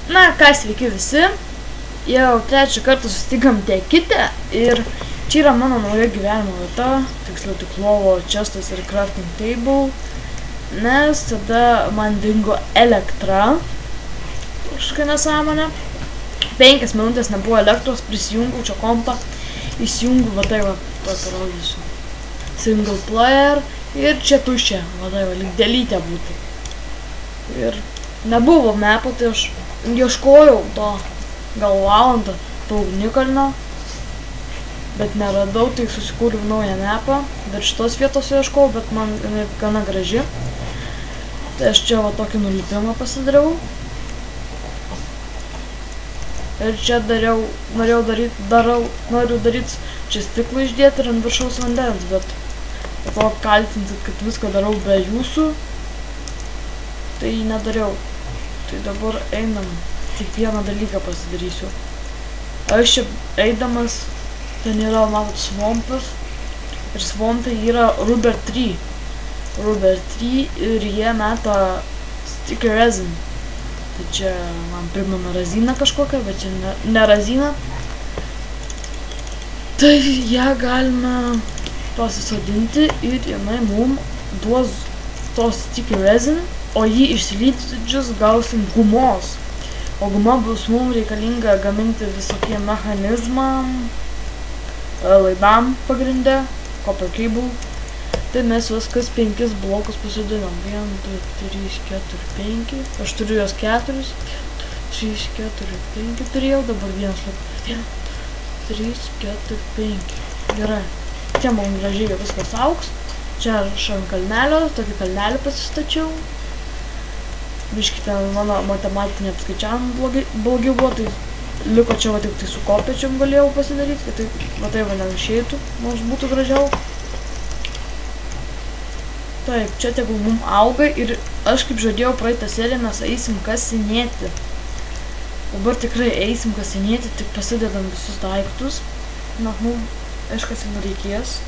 Na, ką sveiki visi, jau trečią kartą susitikam Tekite ir čia yra mano nauja gyvenimo vieta, tiksliau tik lovo, čestas ir crafting table, nes tada man dingo elektra, kažkokia nesąmonė, 5 minutės nebuvo elektros, prisijungiau čia kompą, įsijungiu, va tai va, to parodysiu, single player ir čia tuščia, va tai va, lyg delytė būtų. Ir nebuvo mepo, tai aš ieškojau to gal valandą to ugnikalnio, bet neradau, tai susikūriau naują mepą, bet šitos vietos ieškojau, bet man jinai gana graži. Tai aš čia va tokį nulipimą pasidariau. Ir čia noriu daryt čia stiklą išdėti ir ant viršaus vandens, bet po to kaltinsit, kad viską darau be jūsų, tai nedariau. Tai dabar einam, tik vieną dalyką pasidarysiu. Aš čia eidamas, ten yra, matot, svompas. Ir svompai yra rubber tree. Rubber tree ir jie meta sticky resin. Tai čia man primena raziną kažkokią, bet čia ne razina. Tai ją galime pasisodinti ir jinai mum duos tos sticky resin. O jį išsilydžius gausim gumos. O guma bus mums reikalinga gaminti visokie mechanizmam, laidam pagrinde, copper cable. Tai mes viskas 5 blokus pasidinam. 1, 2, 3, 4, 5. Aš turiu jos 4. 3, 4, 5 turėjau, dabar 1, 3, 4, 5. Gerai. Čia man gražiai viskas auks. Čia aš ant kalnelio, tokį kalnelį pasistačiau. Biškį ten mano matematinė apskaičiavimą blogiau buvo, tai liko čia va tik tai su kopečiom galėjau pasidaryti, kad tai va tai va neišeitų, nors būtų gražiau. Taip, čia tegul mum auga ir aš kaip žadėjau praeitą seriją mes eisim kasinėti. Dabar tikrai eisim kasinėti, tik pasidedam visus daiktus. Na, mum iškasim reikės.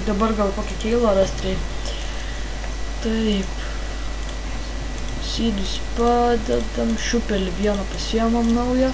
Dabar gal kokį keilą rasti. Taip. Sydus padedam, šiupelį vieną pasiemam naują,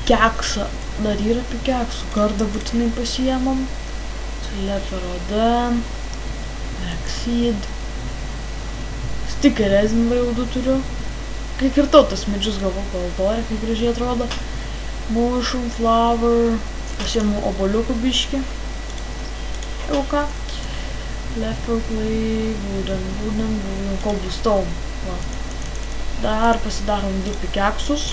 keksą, dar yra apie keksų, gardą būtinai pasiemam, leperoda, seed, sticky resin jau 2 turiu, kai kirtau tas medžius gavau baltorę, kai gražiai atrodo, mushroom, flower, pasiemu oboliukų biškį, jau ką, leper clay, wooden, cobblestone. Va. Dar pasidarom 2 pikeksus.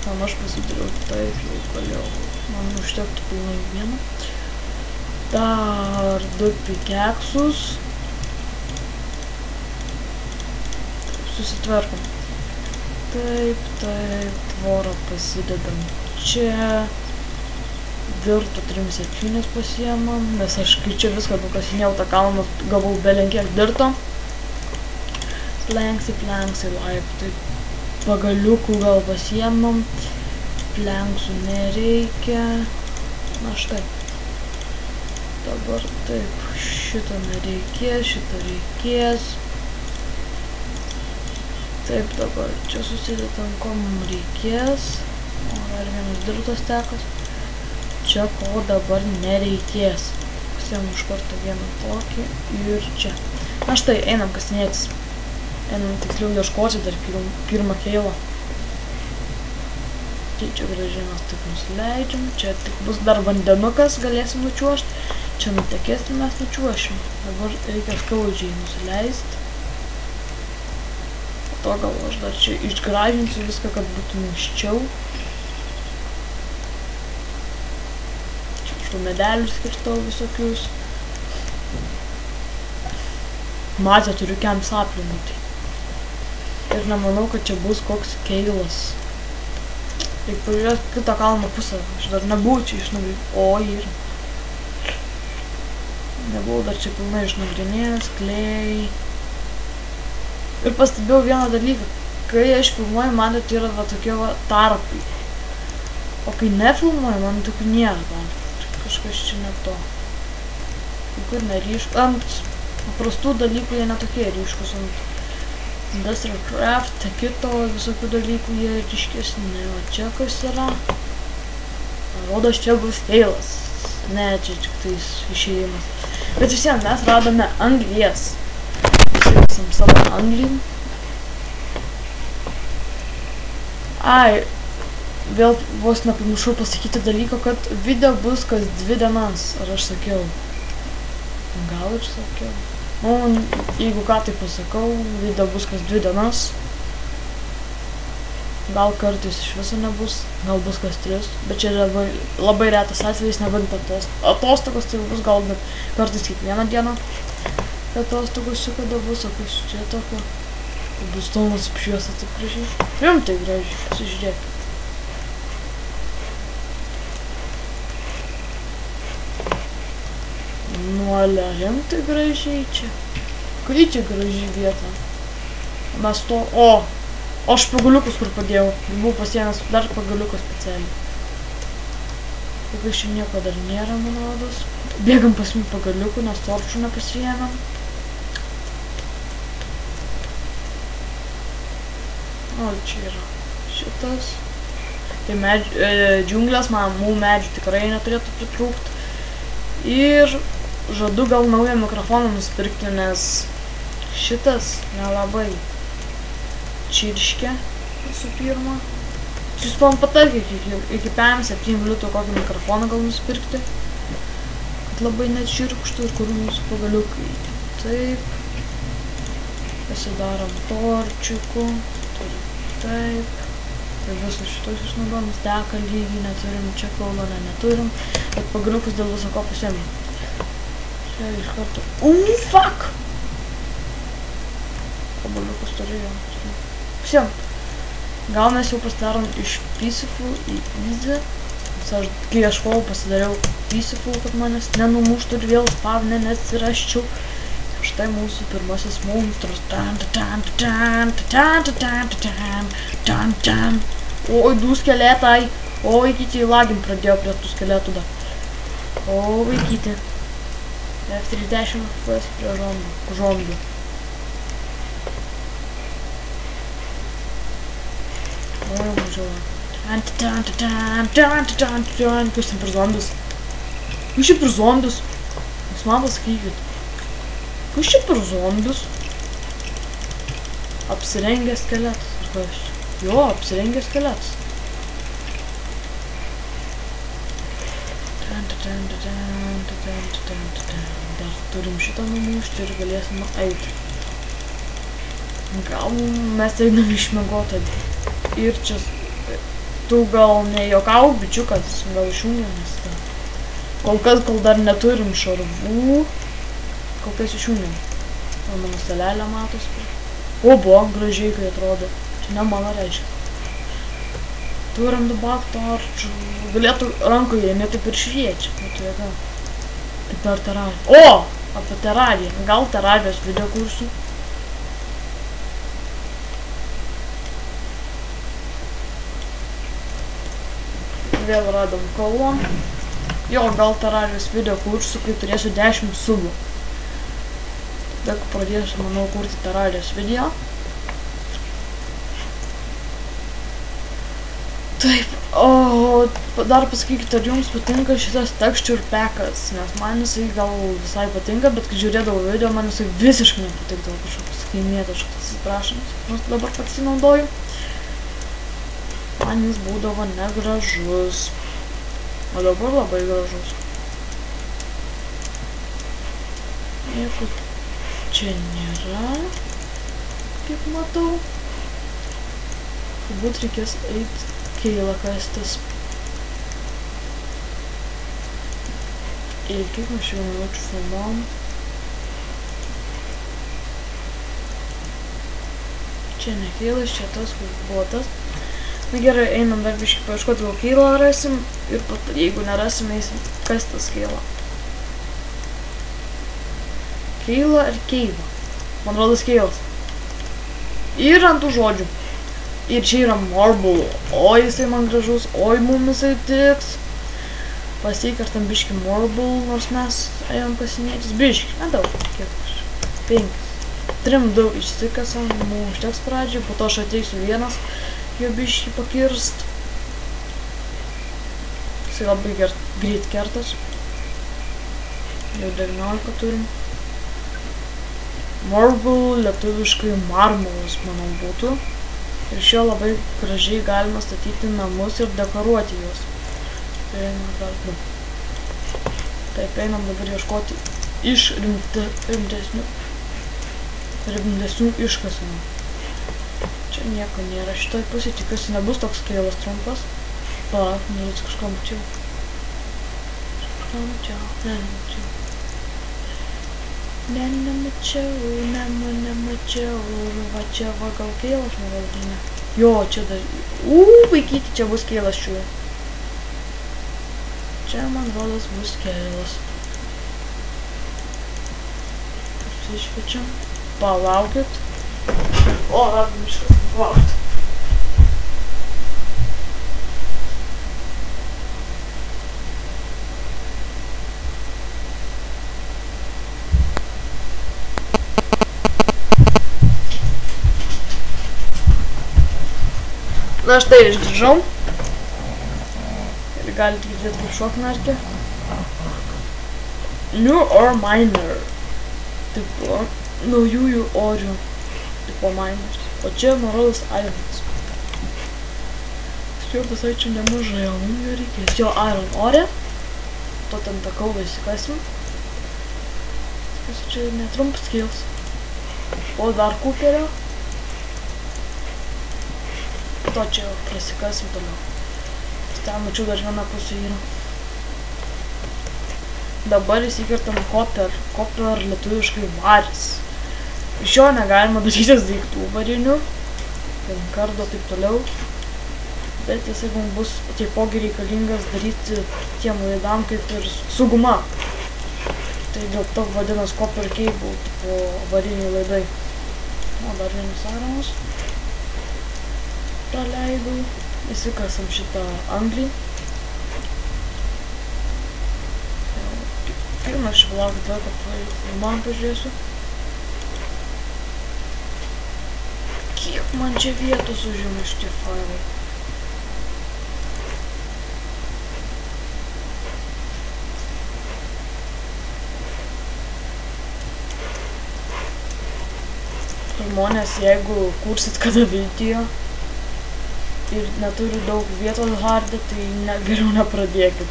Kam aš pasidariau taip, jau galiau. Man užtektų pilnai vieną. Dar 2 pikeksus. Susitvarkom. Taip, tvorą pasidedam čia. Dirtų 3/7 pasiemam, nes aš kai čia viską nukasinėjau tą kalną, gavau belenkiek dirto. Planksai, laiptai, pagaliukų gal pasiemam, planksų nereikia. Na štai. Dabar taip, šito nereikės, šito reikės. Taip, dabar čia susidėtam, ko mums reikės. O dar vienas dirtos tekas. Čia ko dabar nereikės. Pasiemu iš karto vieną tokį ir čia. Na štai, einam kasinėtis. Einam tiksliau ieškoti dar pirmą keilą. Čia gražiai mes taip nusileidžiam. Čia tik bus dar vandenukas, galėsim nučiuošti. Čia nutekės, tai mes nučiuošim. Dabar reikia skaudžiai nusileisti. Po to gal aš dar čia išgražinsiu viską, kad būtų minkščiau. Medelius skirstau visokius. Matė, turiu kems aplinkai. Ir nemanau, kad čia bus koks keilas. Reikia pažiūrėti kitą kalno pusę. Aš dar nebuvau čia išnagrinėjęs. O, yra. Nebuvau dar čia pilnai išnagrinėjęs. Klei. Ir pastebėjau vieną dalyką. Kai aš filmuoju, man tai yra va tokie va tarpai. O kai nefilmuoju, man tokių nėra tarpai. Kažkas čia ne to. Kur neryškus. Ant paprastų dalykų jie netokie ryškus. Ant Industrial Craft, kito visokių dalykų jie ryškesni. O čia kas yra? Rodos čia bus feilas. Ne, čia tik tais išėjimas. Bet visiems mes radome anglies. Įsivaizam savo anglį. Ai, vėl vos nepamiršau pasakyti dalyko, kad video bus kas 2 dienas. Ar aš sakiau? Gal ir sakiau. Nu, jeigu ką tai pasakau, video bus kas 2 dienas. Gal kartais iš viso nebus, gal bus kas 3, bet čia labai retas atvejis, nebent atostogos, tai bus gal net kartais kiekvieną dieną atostogos čia kada bus, o kas čia tokio, bus tomas apšviesa taip gražiai, rimtai gražiai, pasižiūrėk. Nuolia, rimtai gražiai čia, kai čia gražiai vieta, mes to, o aš pagaliukus kur padėjau, buvau pasiėmęs dar pagaliukus specialiai. Tik iš čia nieko dar nėra, man rodos. Bėgam pasiimti pagaliukų, nes torčių nepasiėmėm. O, čia yra šitas. Tai džiunglės, mamų medžių tikrai neturėtų pritrūkti. Ir žadu gal naują mikrofoną nusipirkti, nes šitas nelabai čirškia visų pirma. Jūs man patarkite iki 5-7 minutų kokį mikrofoną gal nusipirkti, kad labai nečirkštų ir kur mūsų pagaliukai. Taip. Pasidarom torčiukų. Taip. Ir visus šitus išnaudojam. Steką lygiai neturim, čia kauloną neturim, bet pagaliukus dėl viso ko pasiėmėm. Čia iš karto. Fuck! Pagaliukus turėjau. Всем. Gal mes jau pasidarom iš Peaceful į Easy. Kai aš pasidariau Peaceful, kad manęs nenumuštų ir vėl spavne neatsirasčiau. Štai mūsų pirmasis monstras. Oi, du skeletai. O, vaikyti, lagin pradėjo prie tų skeletų dar. O, vaikyti. F30 FPS prie žombių. Oi, mažiau. Kas ten per zombius? Kas čia per zombius? Jūs man pasakykit. Kas čia per zombius? Apsirengęs skeletas. Ar kas čia? Jo, apsirengęs skeletas. Dar turim šitą numušti ir galėsim eiti. Gal mes einam išmiegoti. Ir čia, tu gal nejokau, bičiukas, gal išjungiam, nes kol kas, kol dar neturim šarvų, kol kas išjungiam. O mano stalelė matos. O, buvo gražiai, kai atrodo. Čia ne mano reiškia. Turim dabar torčių. Galėtų rankoje, ne taip ir šviečia. Tai jėga. Kaip per terariją. O! Apie terariją. Gal terarijos video kursų. Vėl radom kalvą. Jo, gal terarijos video kursų, kai turėsiu 10 subų. Tada pradėsiu, manau, kurti terarijos video. Taip, o dar pasakykite, ar jums patinka šitas texture packas, nes man jisai gal visai patinka, bet kai žiūrėdavau video, man jisai visiškai nepatikdavo kažkoks kaimietiškas, atsiprašant, nors dabar pats jį naudoju. Man jis būdavo negražus, o dabar labai gražus. Nieko čia nėra, kaip matau. Turbūt reikės eiti keilą kastis. Ir kiek mes jau minučių filmuojam. Čia ne keilas, čia tas, kur buvo tas. Na gerai, einam dar biškį paieškoti, gal keilą rasim. Ir jeigu nerasim, eisim kas tas keilą. Keilą ir keilą. Man rodos keilas. Ir ant tų žodžių. Ir čia yra marble. Oi, jisai man gražus. Oi, mum jisai tiks. Pasikartam biškį marble, nors mes ėjom kasinėtis. Biškį, nedaug. Kiek aš? 5. 3-2 išsikasam, mums užteks pradžiai, po to aš ateisiu vienas, jo biškį pakirst. Jisai labai greit kertas. Jau 19 turim. Marble, lietuviškai marmulas, manau, būtų. Ir iš jo labai gražiai galima statyti namus ir dekoruoti juos. Tai einam dar, Taip, einam dabar ieškoti iš rimtesnių iškasenų. Čia nieko nėra. Šitoj pusėj tikiuosi nebus toks kėlas trumpas. Palauk, nereiks kažko mačiau. Nemačiau. Va čia va gal kėlas, manau, ne. Jo, čia dar... Vaikyti, čia bus kėlas šiuo. Čia, man rodos, bus kėlas. Išvečiam. Palaukit. O, radom iškas. Palaukit. Na štai išgrįžau. Ir galite girdėti, kaip šuo knarkia. New Ore Miner. Tipo, naujųjų orių. Tipo miners. O čia, man rodos, Irons. Skirtas aičių nemažai, o mums jo reikės. Jo, Iron Ore. To ten tą kaulą įsikasim. Čia netrumpas skills. O dar Cooperio. To čia jau prasikasim toliau. Ten mačiau dar viena pusė yra. Dabar įsikertam Copper lietuviškai varis. Iš jo negalima darytis daiktų varinių. Kardo taip toliau. Bet jisai mums bus taipogi reikalingas daryti tiem laidam kaip ir su guma. Tai dėl to vadinas Copper Cable, tipo variniai laidai. O, dar vienas aromas. Praleidau. Įsikasam šitą anglį. Pirmą aš palaukit vėl, kad man pažiūrėsiu. Kiek man čia vietos užima šitie failai. Žmonės, jeigu kursit kada video ir neturi daug vietos hardė, tai geriau nepradėkit.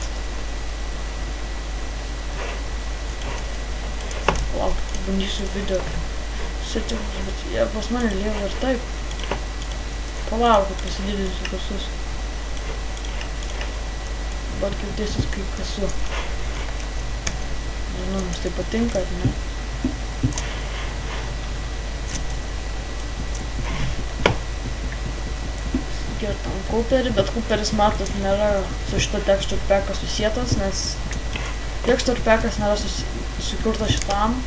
Laukit, bandysiu video settingus, bet jie pas mane lieka ir taip. Palaukit, pasididinsiu kasus. Dabar girdėsis, kai kasu. Nežinau, jums tai patinka, ar ne? Kertam Cooperį, bet Cooperis, matot, nėra su šito texture packas susietas, nes texture packas nėra sukurtas šitam,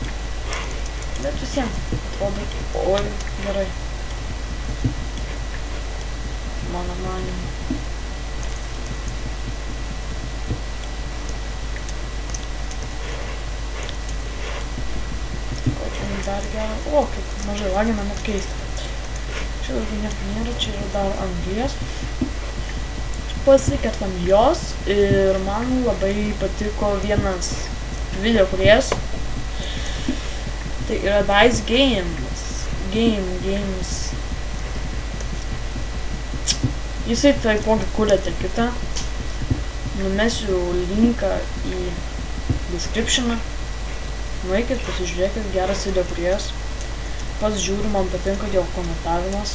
bet visiems atrodo, oi, gerai. Mano manimu. Kokį dar gerą, o, kaip mažai lagina, net keista. Čia daugiau nieko nėra, čia yra dar anglies. Pasikertam jos ir man labai patiko vienas video kūrėjas. Tai yra Dice Games. Jisai taipogi kūrė ir kitą. Numesiu linką į descriptioną. Nueikit, pasižiūrėkit, geras video kūrėjas. Pats žiūriu, man patinka jo komentavimas.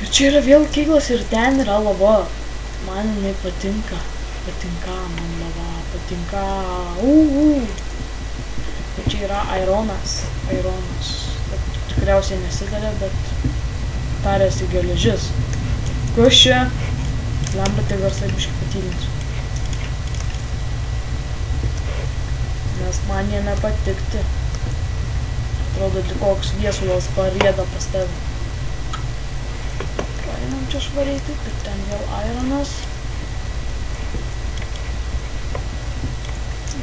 Ir čia yra vėl keglas ir ten yra lava. Man jinai patinka. Patinka man lava. Patinka. Ir čia yra Ironas. Tikriausiai nesitarė, bet tarėsi geležis. Kas čia? Lemba tai garsai biškai patylinsiu. Nes man jie nepatikti. Atrodo, tik koks viesulas parieda pas tave. Praeinam čia švariai taip, ir ten vėl Ironas.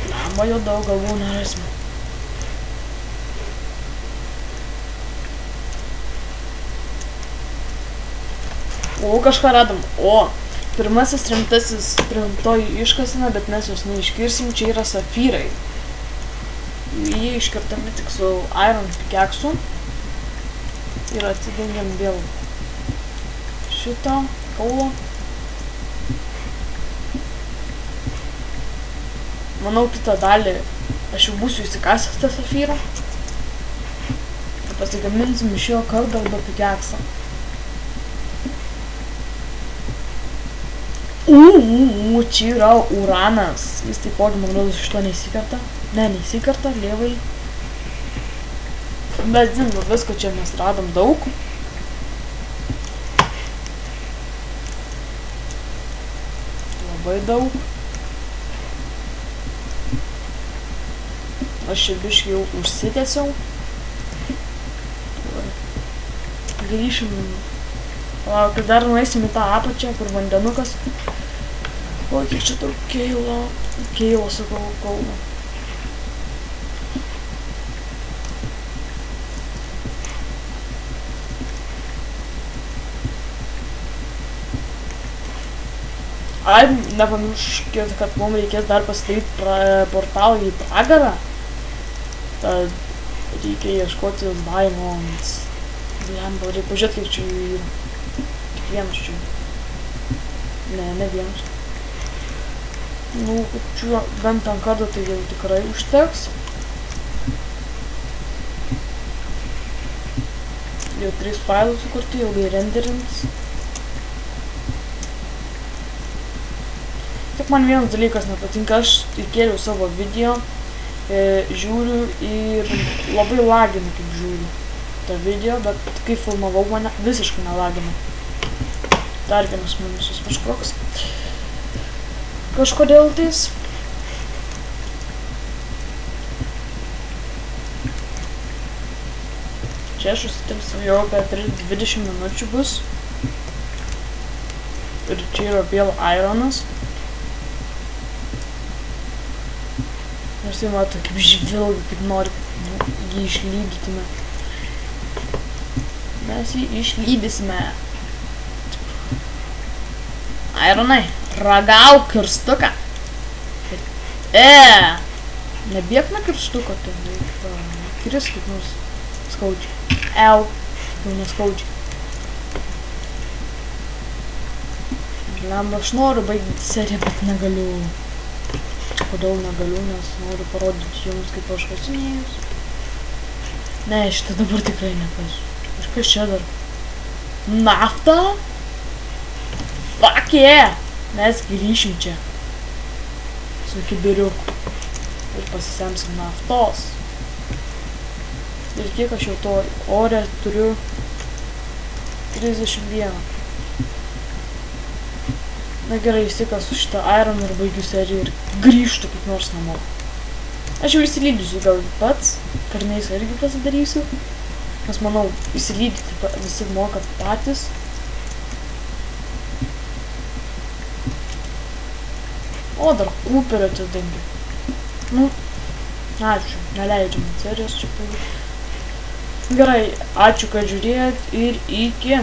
Lemba jo daug galvų nerasim. O, kažką radom. O, pirmasis rimtoji iškasena, bet mes jos neiškirsim, čia yra safyrai. Jie iškirtami tik su iron pikeksu. Ir atsidengiam vėl šitą kaulo. Manau, kitą dalį aš jau būsiu įsikasęs tą safyrą. Tai pasigaminsim iš jo kardą arba pikeksą. Čia yra uranas. Jis taipogi, man rodos, iš to neįsikerta. Ne, neįsikerta, lievai. Bet žinoma, visko čia mes radom daug. Labai daug. Aš čia biškį jau užsitęsiau. Grįšim. Palaukit, dar nueisim į tą apačią, kur vandenukas. O, kiek čia daug keilo. Keilo, sakau, kauno. Ai, nepamirškit, kad mums reikės dar pasidaryti portalą į pragarą. Tad reikia ieškoti Diamonds. Lemba, reikia pažiūrėti, kiek čia jų yra. Tik vienas čia. Ne vienas. Nu, čia bent ant karto tai jau tikrai užteks. Jau 3 failus sukurti, ilgai renderins. Tik man vienas dalykas nepatinka, aš įkėliau savo video, žiūriu ir labai lagina, kaip žiūriu tą video, bet kai filmavau mane visiškai nelagina. Dar vienas minusas kažkoks. Kažkodėl tais. Čia aš užsitilsiu jau apie 20 minučių bus. Ir čia yra vėl ironas. Nors tai mato kaip žvilga, kaip nori jį išlydytume. Mes jį išlydysime. Ironai, ragauk kirstuką. Nebėk nuo kirstuko, tai kris kaip nors skaudžiai. Jau neskaudžiai. Lemba, aš noriu baigti seriją, bet negaliu. Kodėl negaliu, nes noriu parodyti jums, kaip aš kasinėjus. Ne, šitą dabar tikrai nepasiu. Kažkas čia dar. Nafta? Fuck yeah! Mes grįšim čia. Su kibiriuku. Ir pasisemsim naftos. Ir kiek aš jau to ore turiu? 31. Na gerai, įsikasu šitą iron ir baigiu seriją ir grįžtu kaip nors namo. Aš jau įsilydysiu gal pats, karniais irgi pasidarysiu. Nes manau, įsilydyti visi moka patys. O, dar Cooperio atidengia. Nu, ačiū, neleidžiu man serijos čia pavyzdžiui. Gerai, ačiū, kad žiūrėjot ir iki.